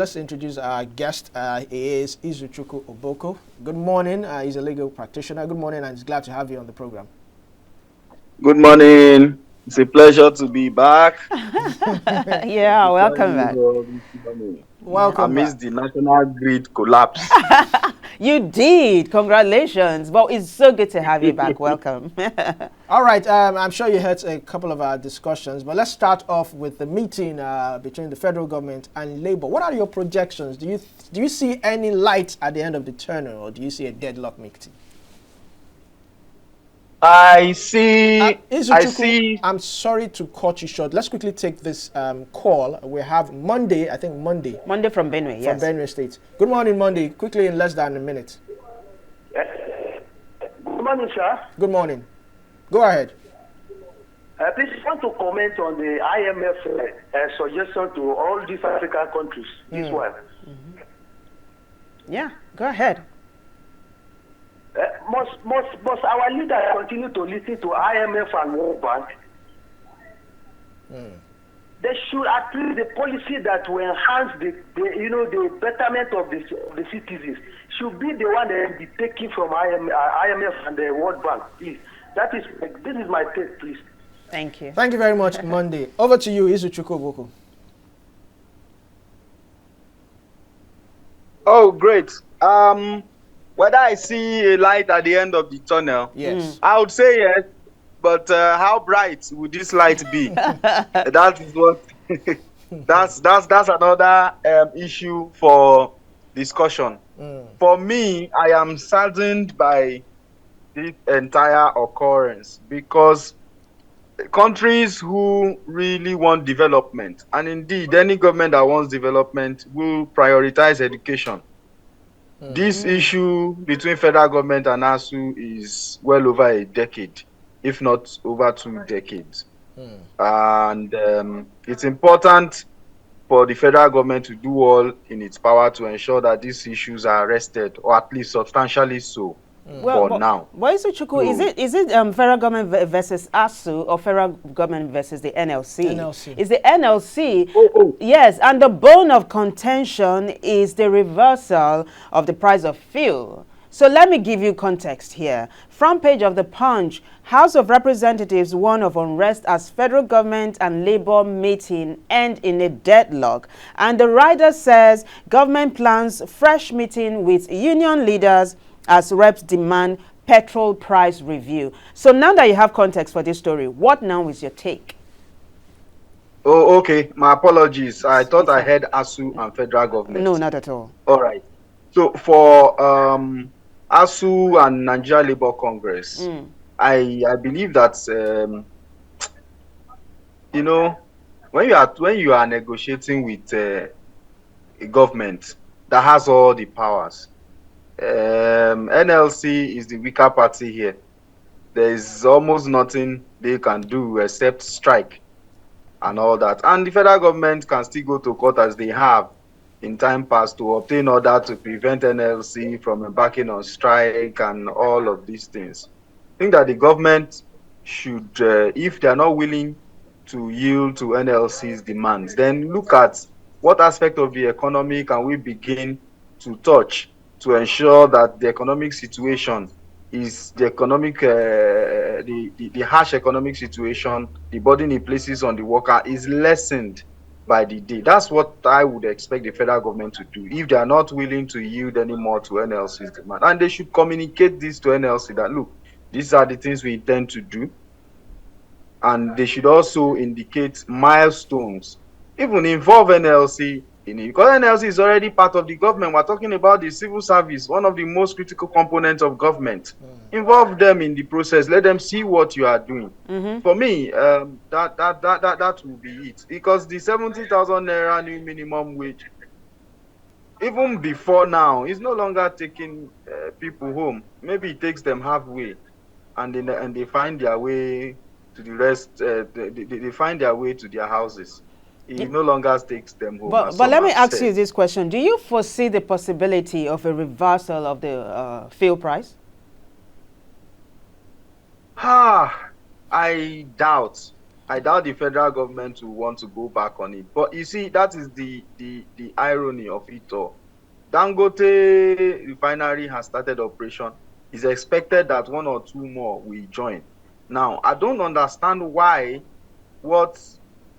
let's introduce our guest. He is Izuchukwu Oboko. Good morning. He's a legal practitioner. Good morning, and he's glad to have you on the program. Good morning. It's a pleasure to be back. Yeah, welcome back. Welcome I missed the national grid collapse. You did. Congratulations. Well, it's so good to have you back. Welcome. All right. I'm sure you heard a couple of our discussions, but let's start off with the meeting between the federal government and Labour. What are your projections? Do you see any light at the end of the tunnel, or do you see a deadlock meeting? I see. I'm sorry to cut you short. Let's quickly take this call. We have Monday from Benue, yes. From Benue State. Good morning, Monday. Quickly, in less than a minute. Good morning, sir. Good morning. Go ahead. Please, I want to comment on the IMF suggestion to all these African countries. This one. Yeah, go ahead. Must our leaders continue to listen to IMF and World Bank? They should approve the policy that will enhance the betterment of the citizens. Should be the one that will be taken from IMF and the World Bank, please. This is my take, please. Thank you. Thank you very much, Monday. Over to you, Izuchukwu Oboko. Oh, great. Whether I see a light at the end of the tunnel, yes, I would say yes. But how bright would this light be? That is what. that's another issue for discussion. For me, I am saddened by this entire occurrence because countries who really want development, and indeed any government that wants development, will prioritize education. This issue between federal government and ASU is well over a decade, if not over 2 decades. And it's important for the federal government to do all in its power to ensure that these issues are arrested, or at least substantially so. Now. Why is it, Chukwu? Is it federal government versus ASU or federal government versus the NLC? NLC. Is the NLC? Yes, and the bone of contention is the reversal of the price of fuel. So let me give you context here. Front page of the Punch, House of Representatives warn of unrest as federal government and Labour meeting end in a deadlock. And the writer says government plans fresh meeting with union leaders as reps demand petrol price review. So now that you have context for this story, what now is your take? Oh, okay. My apologies. I thought I heard ASU and federal government. No, not at all. All right. So for ASU and Nigeria Labour Congress, I believe that when you are negotiating with a government that has all the powers, NLC is the weaker party here. There is almost nothing they can do except strike and all that. And the federal government can still go to court as they have in time past to obtain order to prevent NLC from embarking on strike and all of these things. I think that the government should, if they are not willing to yield to NLC's demands, then look at what aspect of the economy can we begin to touch to ensure that the economic situation is the harsh economic situation, the burden it places on the worker is lessened by the day. That's what I would expect the federal government to do if they are not willing to yield anymore to NLC's demand. And they should communicate this to NLC that, look, these are the things we intend to do. And they should also indicate milestones, even involve NLC in it, because NLC is already part of the government. We're talking about the civil service, one of the most critical components of government. Involve them in the process. Let them see what you are doing. For me, that will be it, because the 70,000 naira new minimum wage, even before now, is no longer taking people home. Maybe it takes them halfway, and they find their way to the rest. They find their way to their houses. It no longer takes them home. But let me ask you this question. Do you foresee the possibility of a reversal of the fuel price? I doubt. I doubt the federal government will want to go back on it. But you see, that is the irony of it all. Dangote refinery has started operation. It's expected that one or two more will join. Now, I don't understand why what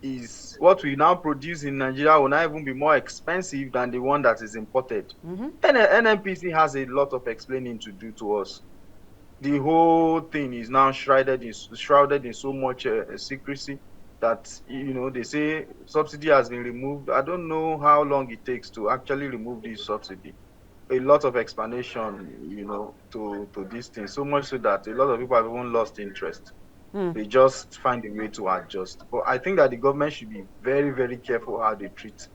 we now produce in Nigeria will not even be more expensive than the one that is imported. NNPC has a lot of explaining to do to us. The whole thing is now shrouded in so much secrecy that they say subsidy has been removed. I don't know how long it takes to actually remove this subsidy. A lot of explanation, to this thing, so much so that a lot of people have even lost interest. They just find a way to adjust. But I think that the government should be very, very careful how they treat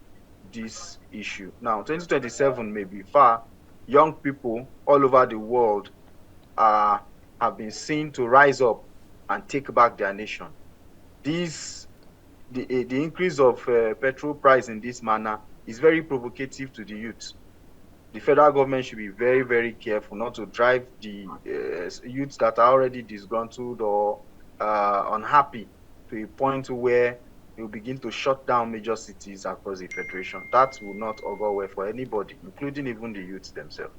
this issue. Now, 2027 may be far. Young people all over the world have been seen to rise up and take back their nation. The increase of petrol price in this manner is very provocative to the youth. The federal government should be very, very careful not to drive the youths that are already disgruntled or unhappy to a point where they will begin to shut down major cities across the federation. That will not augur well for anybody, including even the youths themselves.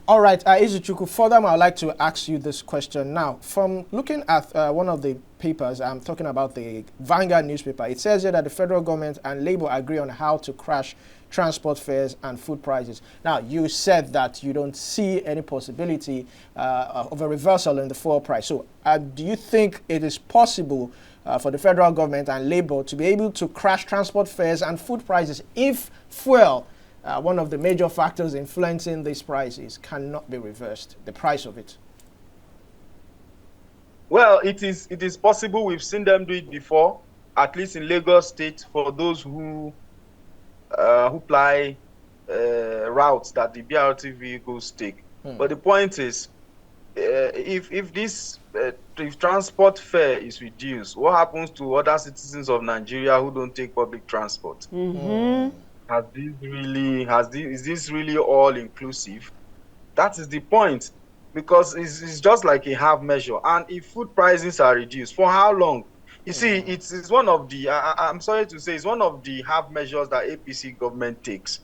All right, Izuchukwu, further, I'd like to ask you this question now. From looking at one of the papers, I'm talking about the Vanguard newspaper, it says here that the federal government and Labour agree on how to crash transport fares and food prices. Now, you said that you don't see any possibility of a reversal in the fuel price. So do you think it is possible for the federal government and Labour to be able to crash transport fares and food prices if fuel, one of the major factors influencing these prices, cannot be reversed, the price of it? Well, it is possible. We've seen them do it before, at least in Lagos State, for those who ply routes that the BRT vehicles take. But the point is, if transport fare is reduced, what happens to other citizens of Nigeria who don't take public transport? Is this really all inclusive? That is the point, because it's just like a half measure. And if food prices are reduced, for how long? You see, it's one of the, I'm sorry to say, it's one of the half measures that APC government takes.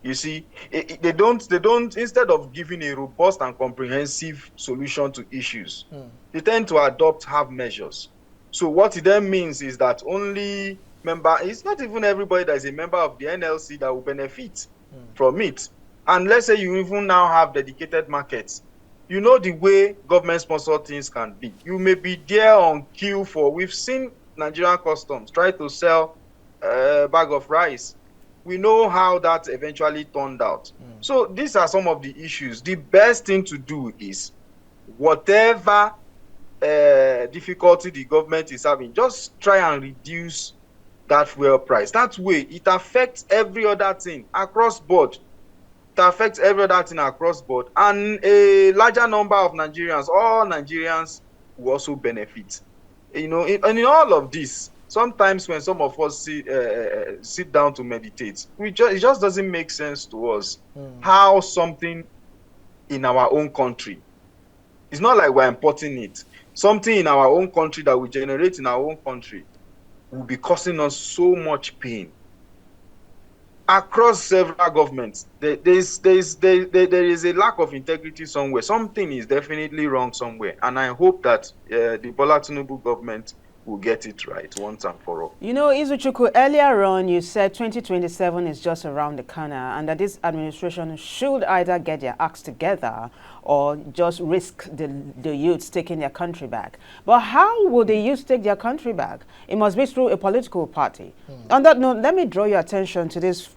You see, they don't, instead of giving a robust and comprehensive solution to issues, they tend to adopt half measures. So what it then means is that only it's not even everybody that is a member of the NLC that will benefit from it. And let's say you even now have dedicated markets. You know the way government-sponsored things can be. You may be there on queue we've seen Nigerian customs try to sell a bag of rice. We know how that eventually turned out. So these are some of the issues. The best thing to do is, whatever difficulty the government is having, just try and reduce that fuel price. That way, it affects every other thing across board. It affects every other thing across board. And a larger number of Nigerians, all Nigerians, will also benefit. And in all of this, sometimes when some of us sit down to meditate, it just doesn't make sense to us how something in our own country, it's not like we're importing it, something in our own country that we generate in our own country will be causing us so much pain. Across several governments, there is a lack of integrity somewhere. Something is definitely wrong somewhere. And I hope that the Bola Tinubu government will get it right once and for all. Izuchukwu, earlier on you said 2027 is just around the corner and that this administration should either get their acts together or just risk the youths taking their country back. But how will the youths take their country back? It must be through a political party. On that note, let me draw your attention to this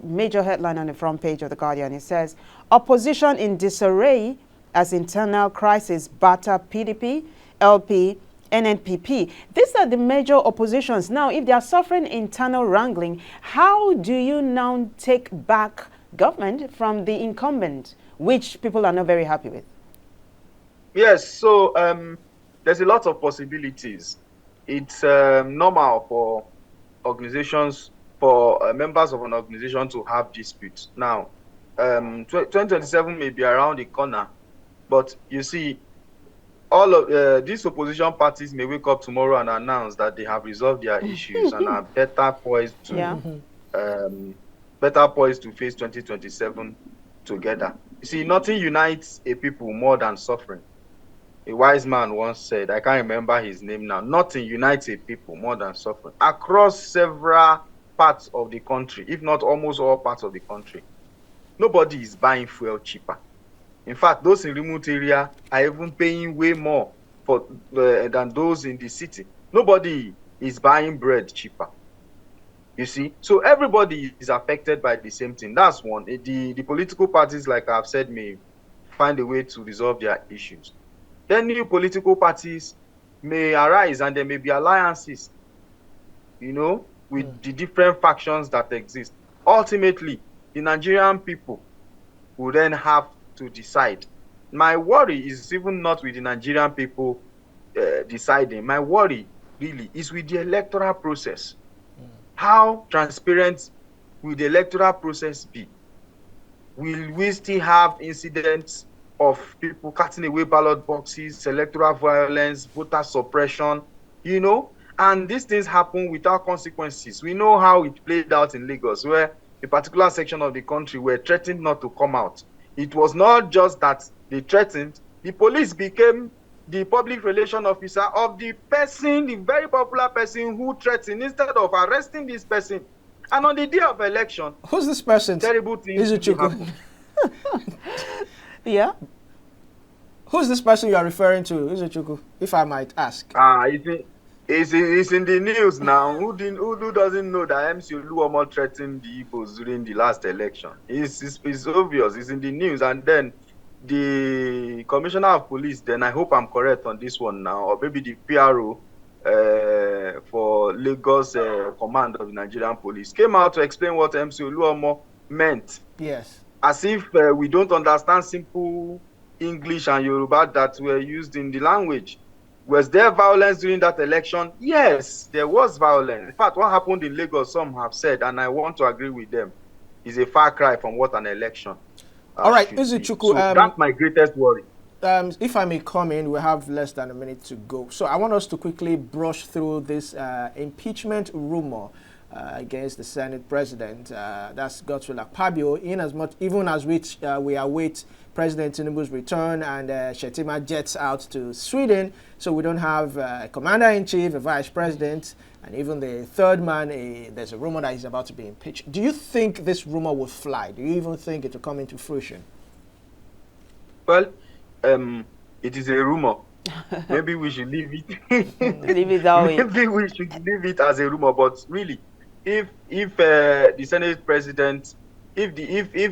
major headline on the front page of The Guardian. It says, opposition in disarray as internal crisis batter PDP, LP, NNPP. These are the major oppositions. Now, if they are suffering internal wrangling, how do you now take back government from the incumbent, which people are not very happy with? Yes, so there's a lot of possibilities. It's normal for organizations, for members of an organization to have disputes. Now, 2027 may be around the corner, but you see, all of these opposition parties may wake up tomorrow and announce that they have resolved their issues and are better poised to face 2027 together. You see, nothing unites a people more than suffering. A wise man once said, I can't remember his name now, nothing unites a people more than suffering. Across several parts of the country, if not almost all parts of the country, nobody is buying fuel cheaper. In fact, those in remote area are even paying way more for than those in the city. Nobody is buying bread cheaper. You see, so everybody is affected by the same thing. That's one. The political parties, like I've said, may find a way to resolve their issues. Then new political parties may arise and there may be alliances, you know, with the different factions that exist. Ultimately, the Nigerian people will then have to decide. My worry is even not with the Nigerian people deciding. My worry really is with the electoral process. How transparent will the electoral process be? Will we still have incidents of people cutting away ballot boxes, electoral violence, voter suppression, you know? And these things happen without consequences. We know how it played out in Lagos, where a particular section of the country were threatened not to come out. It was not just that they threatened, the police became the public relation officer of the person, the very popular person who threatened, instead of arresting this person. And on the day of election, who's this person? Terrible things happen. Yeah. Who's this person you are referring to, Izuchukwu, if I might ask? It's in the news now. Who doesn't know that MC Oluomo threatened the Igbos during the last election? It's obvious. It's in the news. And then the commissioner of police, then I hope I'm correct on this one now, or maybe the PRO for Lagos command of the Nigerian police, came out to explain what MC Oluomo meant. Yes. As if we don't understand simple English and Yoruba that were used in the language. Was there violence during that election? Yes, there was violence. In fact, what happened in Lagos, some have said, and I want to agree with them, is a far cry from what an election all right, Izuchukwu, so that's my greatest worry. If I may come in, we have less than a minute to go. So I want us to quickly brush through this impeachment rumor against the Senate President. That's Godswill Akpabio, even as we await President Tinubu's return and Shettima jets out to Sweden. So we don't have a commander-in-chief, a vice president, and even the third man, there's a rumor that he's about to be impeached. Do you think this rumor will fly? Do you even think it will come into fruition? Well, it is a rumor. Maybe we should leave it. Leave it that way. Maybe we should leave it as a rumor. But really, if the Senate President, if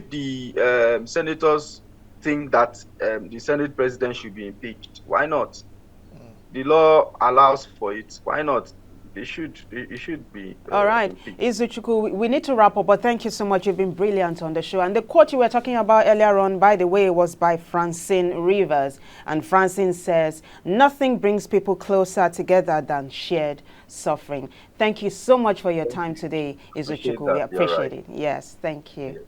the senators think that the Senate President should be impeached, why not? The law allows for it. Why not? It should be. All right. Izuchukwu, we need to wrap up, but thank you so much. You've been brilliant on the show. And the quote you were talking about earlier on, by the way, was by Francine Rivers. And Francine says, nothing brings people closer together than shared suffering. Thank you so much for your time today, Izuchukwu. We appreciate it. Yes, thank you.